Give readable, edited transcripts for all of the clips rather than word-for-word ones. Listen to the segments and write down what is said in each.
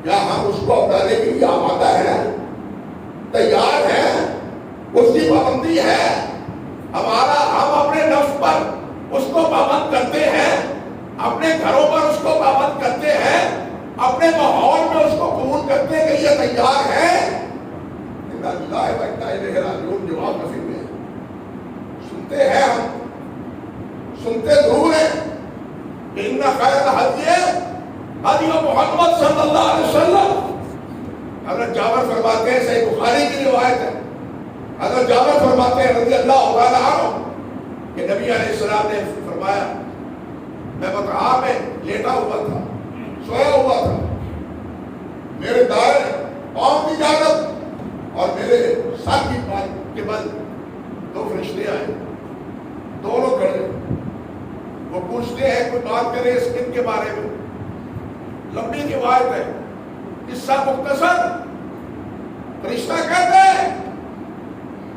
کیا ہم اس کو اپنانے کے لیے آمادہ ہیں، تیار ہیں؟ اس کی پابندی ہے ہمارا، ہم اپنے نفس پر اس کو پابند کرتے ہیں، اپنے گھروں پر اس کو پابند کرتے ہیں، اپنے ماحول میں اس کو قبول کرنے کے لیے تیار ہیں؟ اِنَّا لِلَّهِ وَإِنَّا إِلَيْهِ رَاجِعُونَ جواب نصیب میں سنتے ہیں، ہم سنتے ضرور ہیں کہ ان خیر الحدی حدی محمد صلی اللہ علیہ وسلم. حضرت جابر فرماتے ہیں، صحیح بخاری کی روایت ہے، حضرت جابر فرماتے ہیں رضی اللہ تعالیٰ عنہ کہ نبی علیہ السلام نے فرمایا میں بطحاء میں لیٹا ہوا تھا، سویا ہوا تھا، میرے دائیں پاؤں کی جانب اور میرے سر کی پاؤں کے بل دو فرشتے آئے، دونوں کھڑے، وہ پوچھتے ہیں کوئی بات کرے اس دن کے بارے میں. لمبی روایت ہے، قصہ مختصر. فرشتہ کہتے ہیں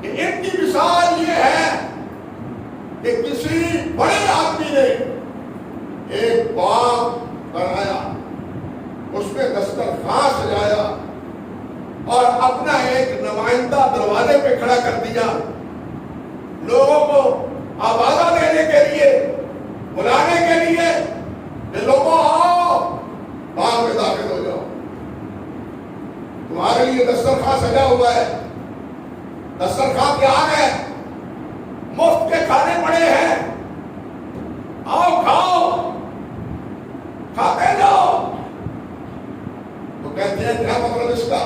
کہ ان کی مثال یہ ہے کہ کسی بڑے آدمی نے ایک باغ بنایا، اس میں دسترخوان سجایا اور اپنا ایک نمائندہ دروازے پہ کھڑا کر دیا، لوگوں کو آوازہ دینے کے لیے، بلانے کے لیے کہ لوگوں آؤ باغ میں داخل ہو جاؤ، تمہارے لیے دسترخوان سجا ہوا ہے. دسترخوان کے آگے مفت کے کھانے پڑے ہیں، آؤ کھاؤ، کھاتے جاؤ. تو کہتے ہیں کیا مطلب اس کا؟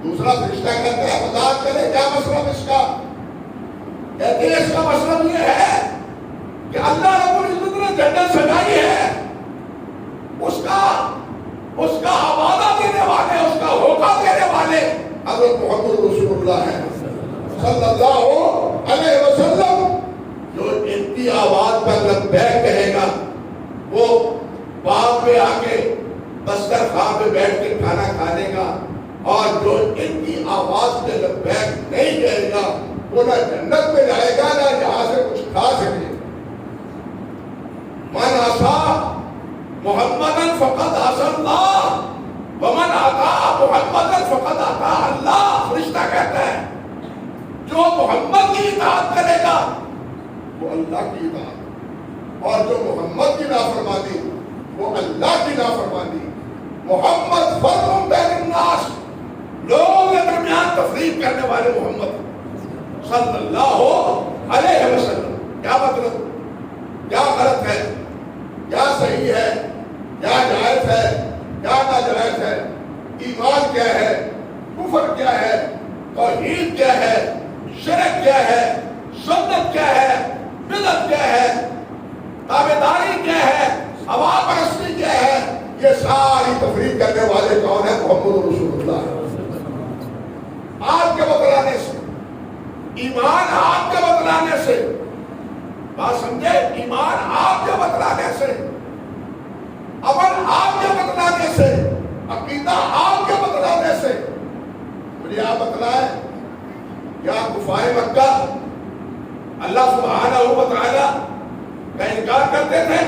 دوسرا فرشتہ کہتا ہے مذاق کرے، کیا مطلب اس کا؟ کہتے ہیں اس کا مطلب یہ ہے کہ اللہ رب العزت نے جنت سجائی ہے، اس کا آوازہ دینے والے، اس کا ہوکا دینے والے حضرت محمد رسول اللہ ہے صلی اللہ علیہ وسلم. جو ان کی آواز پر لبیک کہے گا وہ باغ پہ آ کے دسترخوان پہ بیٹھ کے کھانا کھانے گا، اور جو ان کی آواز پہ لبیک نہیں کہے گا وہ نہ جنت میں جائے گا نہ یہاں سے کچھ کھا سکے. من عصا محمدًا فقد عصا اللہ ومن اطاع محمدًا فقد اطاع اللہ. فرشتہ کہتا ہے جو محمد کی اطاعت کرے گا وہ اللہ کی اطاعت، اور جو محمد کی نافرمانی وہ اللہ کی نافرمانی. محمد فرق بین الناس، لوگوں کے درمیان تفریق کرنے والے محمد صلی اللہ علیہ وسلم. کیا مطلب؟ کیا غلط ہے، کیا صحیح ہے، کیا جائز ہے، کیا ناجائز ہے، ایمان کیا ہے، کفر کیا ہے، توحید کیا ہے، شرک کیا ہے، سنت کیا ہے، بدعت کیا ہے، تابعداری کیا ہے، ہوا پرستی کیا ہے، یہ ساری تفریق کرنے والے کون ہیں؟ محمد رسول اللہ. آپ کے بتلانے سے، ایمان آپ کے بتلانے سے، بات سمجھے، ایمان آپ کے بتلانے سے، عمل آپ کے بتلانے سے، عقیدہ آپ کے بتلانے سے. مجھے آپ بتلائیں کیا کفار مکہ اللہ سبحانہ و تعالی کا انکار کرتے تھے؟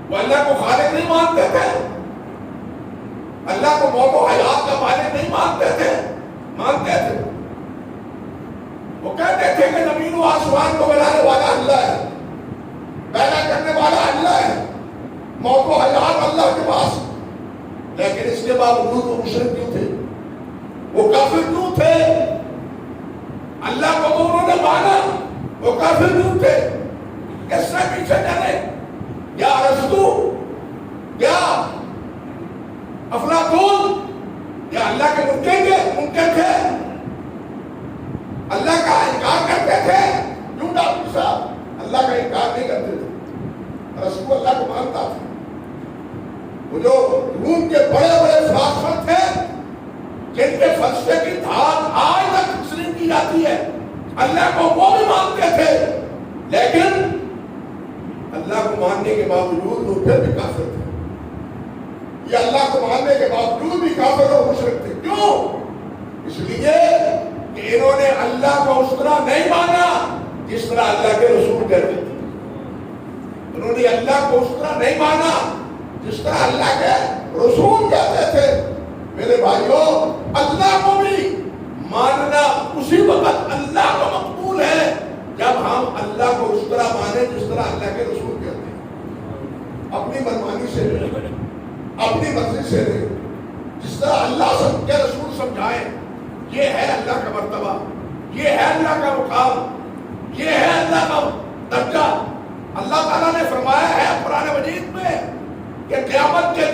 وہ اللہ کو خالق نہیں مانتے تھے؟ اللہ کو موت و حیات کا مالک نہیں مانتے تھے؟ مانتے تھے. وہ کہتے تھے کہ زمین و آسمان کو بنانے والا اللہ ہے، پیدا کرنے والا اللہ ہے، موت و حیات اللہ کے پاس. لیکن اس کے باوجود وہ مشرک کیوں تھے؟ وہ کافر کیوں تھے؟ اللہ کو تو انہوں نے مانا، وہ کافر کیوں تھے؟ کس سے پیچھے چلے؟ کیا ارسطو، کیا افلاطون، کیا اللہ کے منکر تھے؟ اللہ کا انکار کرتے تھے؟ کیوں ڈاکٹر صاحب اللہ کا انکار نہیں کرتے تھے؟ رسول اللہ کو مانتا تھا. وہ جو روم کے بڑے بڑے فلاسفر تھے جن کے فلسفے کی دھار آج تک تسلیم کی جاتی ہے، اللہ کو وہ بھی مانتے تھے، لیکن اللہ کو ماننے کے باوجود وہ پھر بھی کافر تھے. یہ اللہ کو ماننے کے باوجود بھی کافر اور مشرک تھے. کیوں؟ اس لیے کہ انہوں نے اللہ کو اس طرح نہیں مانا جس طرح اللہ کے رسول کہتے تھے. انہوں نے اللہ کو اس طرح نہیں مانا جس طرح اللہ کے رسول کہتے تھے میرے بھائیوں اللہ کو بھی ماننا اسی وقت اللہ کو مقبول ہے جب ہم اللہ کو اس طرح مانیں جس طرح اللہ کے رسول کہتے ہیں، اپنی منمانی سے نہیں، اپنی مرضی سے نہیں، جس طرح اللہ کے رسول سمجھائیں یہ ہے اللہ کا مرتبہ، یہ ہے اللہ کا مقام، یہ ہے اللہ کا درجہ۔ اللہ تعالیٰ نے فرمایا ہے قرآن مجید میں کہ قیامت کے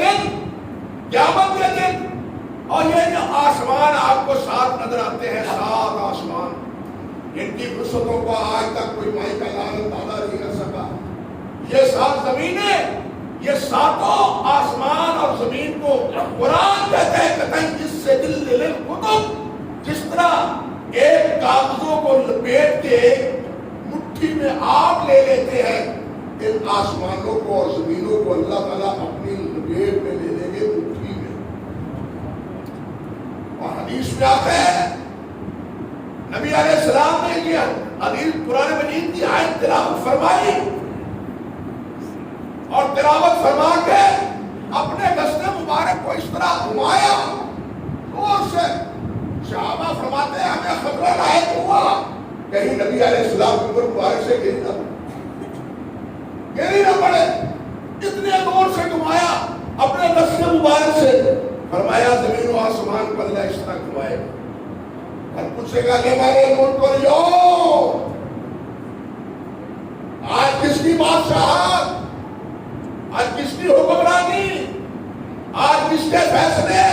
دن اور یہ جو آسمان آپ کو ساتھ نظر آتے ہیں، 7 آسمان، جن کی وسعتوں کو آج تک کوئی مائی کا لال اندازہ نہیں کر سکا، یہ 7 زمینیں، یہ 7 آسمان اور زمین کو قرآن کہتے ہیں قطن جس سے دل للکتب، جس طرح ایک کاغذوں کو لپیٹ کے مٹھی میں آپ لے لیتے ہیں، ان آسمانوں کو اور زمینوں کو اللہ تعالیٰ اپنی لپیٹ میں لے لیں گے مٹھی میں۔ اور حدیث میں آتا ہے نبی علیہ السلام نے کیا حدیث قرآن مجید کی آیت تلاوت فرمائی اور تلاوت فرما کے اپنے دست مبارک کو اس طرح گھمایا زور سے، صحابہ فرماتے ہیں ہمیں خطرہ لاحق ہوا کہیں نبی علیہ السلام کے اوپر مبارک سے گر نہ پڑے، اتنے زور سے گھمایا اپنے دست مبارک سے، فرمایا زمین و آسمان کو اللہ اس طرح گھمائے اور پوچھے گا کہ ہمارے ملک کو لیو آج کس کی بادشاہت، آج کس کی حکمرانی، آج کس کے فیصلے،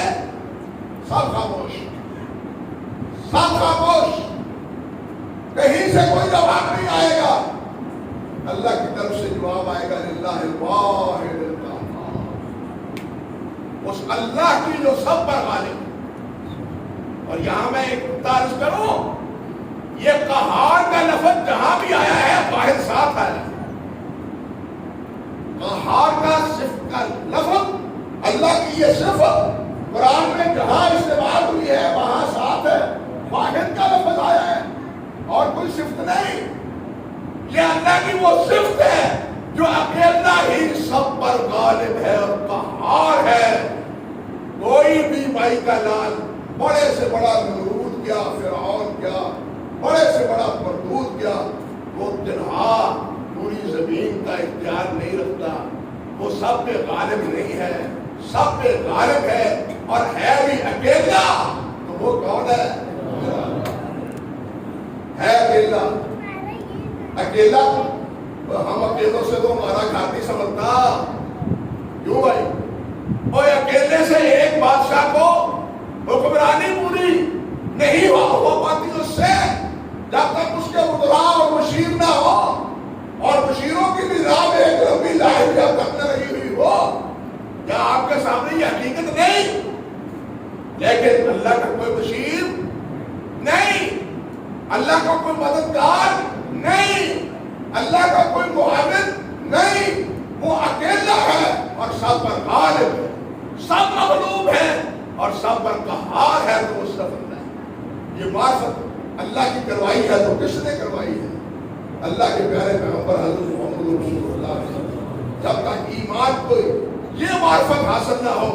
سب خاموش، سب خاموش، کہیں سے کوئی جواب نہیں آئے گا، اللہ کی طرف سے جواب آئے گا للہ الواحد القہار، اس اللہ کی جو سب پر غالب ہے۔ اور یہاں میں ایک تعارف کروں، یہ قہار کا لفظ جہاں بھی آیا ہے واحد ساتھ آیا ہے، قہار کا صفت کا لفظ، اللہ کی یہ صفت قرآن میں جہاں استعمال ہوئی ہے وہاں ساتھ ہے، واحد کا لفظ آیا ہے اور کوئی صفت نہیں۔ یہ اللہ کی وہ صفت ہے جو اکیلا ہی سب پر غالب ہے اور قہار ہے۔ کوئی بھی بھائی کا لال، بڑے سے بڑا نمرود کیا، فرعون کیا، بڑے سے بڑا مردود کیا، وہ تنہا پوری زمین کا اختیار نہیں رکھتا، وہ سب پہ غالب نہیں ہے، سب پہ غالب ہے اور ہے بھی اکیلا، تو وہ کون ہے؟ اکیلا، اکیلا، ہم اکیلوں سے تو ہمارا گھر نہیں سمجھتا، کیوں بھائی؟ اور اکیلے سے ایک بادشاہ کو حکمرانی پوری نہیں ہو پاتی اس سے جب تک اس کے ادراء اور مشیر نہ ہو، اور مشیروں کی بھی راہ میں ایک لمبی لائن جب تک نہ لگی ہوئی ہو، کیا آپ کے سامنے یہ حقیقت نہیں؟ لیکن اللہ کا کوئی مشیر نہیں، اللہ کا کوئی مددگار نہیں، اللہ کا کوئی معاون نہیں، وہ اکیلا ہے اور سب پر غالب ہے، سب مغلوب ہے اور سب پر قہار ہے، تو اس کا بندہ ہے۔ یہ معرفت اللہ کی کروائی ہے تو کس نے کروائی ہے؟ اللہ کے پیارے پیغمبر حضرت محمد رسول اللہ علیہ وسلم۔ جب تک ایمان کو یہ معرفت حاصل نہ ہو،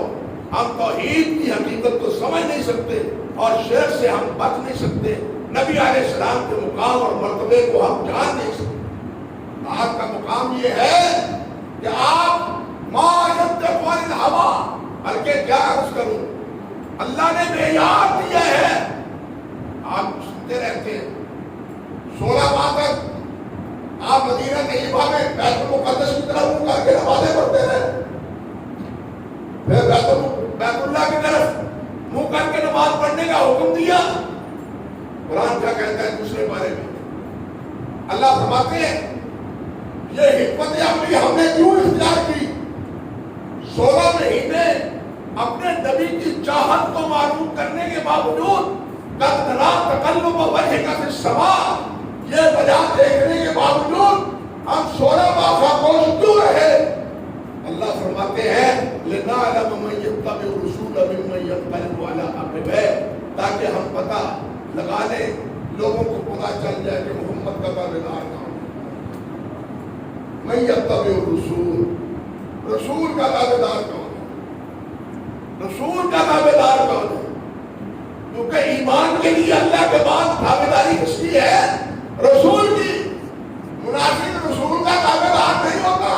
ہم توحید کی حقیقت کو سمجھ نہیں سکتے اور شرک سے ہم بچ نہیں سکتے، نبی علیہ السلام کے مقام اور مرتبے کو ہم جان نہیں سکتے۔ آپ کا مقام یہ ہے کہ آپ ما ينطق عن الهوى، بلکہ کیا عرض کروں، اللہ نے معیار دیا ہے، آپ سنتے رہتے ہیں 16 ماہ تک آپ مدینہ طیبہ میں بیت المقدس کی طرف منہ کر کے نمازیں پڑھتے رہے، پھر بیت اللہ کی طرف منہ کر کے نماز پڑھنے کا حکم دیا۔ قرآن کیا کہتا ہے دوسرے بارے میں؟ اللہ فرماتے ہیں یہ حکمت عملی ہم نے کیوں اختیار کی؟ 16 مہینے اپنے نبی کی چاہت کو معلوم کرنے کے باوجود، قد نرا تقلب وجهك في السماء، یہ وجہ دیکھنے کے باوجود ہم 16 ماہ خاموش کیوں رہے؟ اللہ فرماتے ہیں لنعلم من يتبع الرسول ممن ينقلب على عقبيه، تاکہ ہم پتہ لگا لیں، لوگوں کو پتہ چل جائے کہ محمد کا تابعدار کون ہے۔ من يتبع الرسول، رسول کا تابعدار کون ہے؟ کیونکہ ایمان کے لیے اللہ کے بعد تابعداری کس کی ہے؟ رسول کی. منافق رسول کا تابعدار نہیں ہوتا،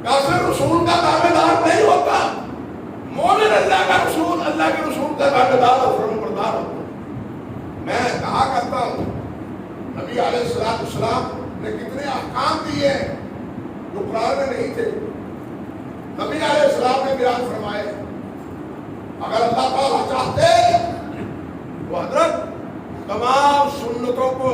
کافر رسول کا تابعدار نہیں ہوتا. مومن اللہ کا رسول، اللہ کے رسول کا تابعدار اور فرمانبردار ہوتا. میں کہا کرتا ہوں نبی علیہ السلام نے کتنے احکام دیے جو قرآن میں نہیں تھے. نبی علیہ السلام نے بیان فرمائے. اگر اللہ تعالیٰ چاہتے تو حضرت تمام سنتوں کو